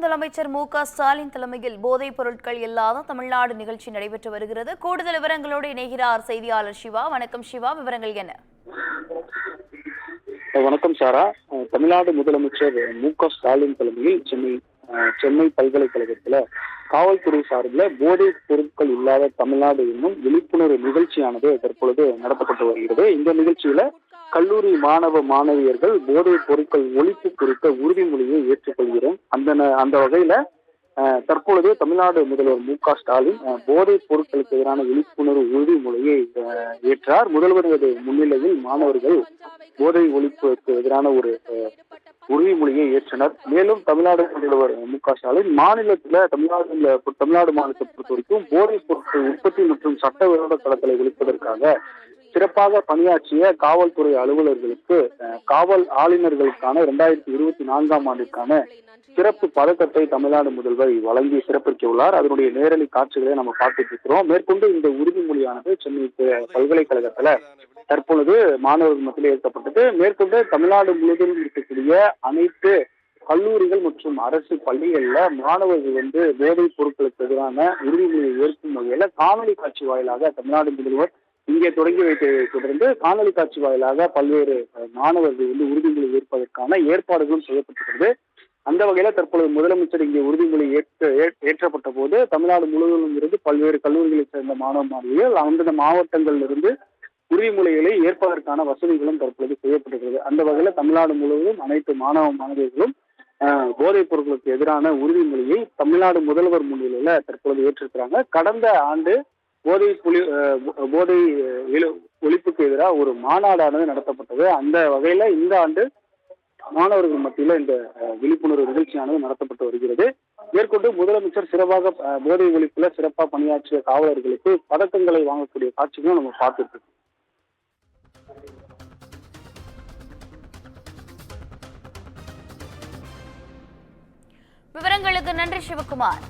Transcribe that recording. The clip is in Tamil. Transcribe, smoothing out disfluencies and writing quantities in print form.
முதலமைச்சர் மு.க.ஸ்டாலின் தலைமையில் போதைப் பொருட்கள் இல்லாத தமிழ்நாடு நிகழ்ச்சி நடைபெற்று வருகிறது. கூடுதல் விவரங்களோடு இணைகிறார் செய்தியாளர் சிவா. வணக்கம் சிவா, விவரங்கள் என்ன? வணக்கம் சாரா. தமிழ்நாடு முதலமைச்சர் மு.க.ஸ்டாலின் தலைமையில் சென்னை பல்கலைக்கழகத்துல காவல்துறை சார்பில் போதைப் பொருட்கள் இல்லாத தமிழ்நாடு என்னும் விழிப்புணர்வு நிகழ்ச்சியானது தற்பொழுது நடத்தப்பட்டு வருகிறது. இந்த நிகழ்ச்சியில கல்லூரி மாணவ மாணவியர்கள் போதைப் பொருட்கள் ஒழிப்பு குறித்த உறுதிமொழியை ஏற்றுக்கொள்கிறோம். அந்த வகையில தற்பொழுது தமிழ்நாடு முதல்வர் மு.க.ஸ்டாலின் போதைப் பொருட்களுக்கு எதிரான விழிப்புணர்வு உறுதிமொழியை ஏற்றார். முதல்வரது முன்னிலையில் மாணவர்கள் போதை ஒழிப்புக்கு எதிரான ஒரு உறுதிமொழியை ஏற்றனர். மேலும் தமிழ்நாடு முதல்வர் மு.க.ஸ்டாலின் தமிழ்நாடு மாநிலத்தை பொறுத்த வரைக்கும் போதைப் பொருட்கள் உற்பத்தி மற்றும் சட்டவிரோத கடத்தலை ஒழிப்பதற்காக சிறப்பாக பணியாற்றிய காவல்துறை அலுவலர்களுக்கு காவல் ஆளுநர்களுக்கான 2024ஆம் ஆண்டிற்கான சிறப்பு பதக்கத்தை தமிழ்நாடு முதல்வர் வழங்கி சிறப்பிக்க உள்ளார். அதனுடைய நேரடி காட்சிகளை நம்ம பார்த்துட்டு இருக்கிறோம். மேற்கொண்டு இந்த உறுதிமொழியானது சென்னை பல்கலைக்கழகத்துல தற்பொழுது மாணவர்கள் மத்தியில் ஏற்கப்பட்டது. மேற்கொண்டு தமிழ்நாடு முழுவதும் இருக்கக்கூடிய அனைத்து கல்லூரிகள் மற்றும் அரசு பள்ளிகள்ல மாணவர்கள் போதைப் பொருட்களுக்கு எதிரான உறுதிமொழியை ஏற்கும் வகையில காணொலி காட்சி வாயிலாக தமிழ்நாடு முதல்வர் இங்கே தொடங்கி வைத்ததை தொடர்ந்து காணொலி காட்சி வாயிலாக பல்வேறு மாணவர்கள் உறுதிமொழி ஏற்பதற்கான ஏற்பாடுகளும் செய்யப்பட்டிருக்கிறது. அந்த வகையில தற்பொழுது முதலமைச்சர் இங்கே உறுதிமொழி ஏற்றப்பட்ட போது தமிழ்நாடு முழுவதும் இருந்து பல்வேறு கல்லூரிகளைச் சேர்ந்த மாணவ மாணவிகள் அந்தந்த மாவட்டங்களில் இருந்து உறுதிமொழிகளை ஏற்பதற்கான வசதிகளும் தற்பொழுது செய்யப்பட்டிருக்கிறது. அந்த வகையில தமிழ்நாடு முழுவதும் அனைத்து மாணவ மாணவிகளும் போதைப் பொருட்களுக்கு எதிரான உறுதிமொழியை தமிழ்நாடு முதல்வர் முன்னிலையில தற்பொழுது ஏற்றிருக்கிறாங்க. கடந்த ஆண்டு போதை ஒழிப்புக்கு எதிராக ஒரு மாநாடானது நடத்தப்பட்டது. அந்த வகையில இந்த ஆண்டு மாணவர்கள் மத்தியில இந்த விழிப்புணர்வு நிகழ்ச்சியானது நடத்தப்பட்டு வருகிறது. மேற்கொண்டு முதலமைச்சர் சிறப்பாக போதை ஒழிப்புல சிறப்பாக பணியாற்றிய காவலர்களுக்கு பதக்கங்களை வாங்கக்கூடிய காட்சிகளும் நம்ம பார்த்துட்டு இருக்கோம். விவரங்களுக்கு நன்றி சிவகுமார்.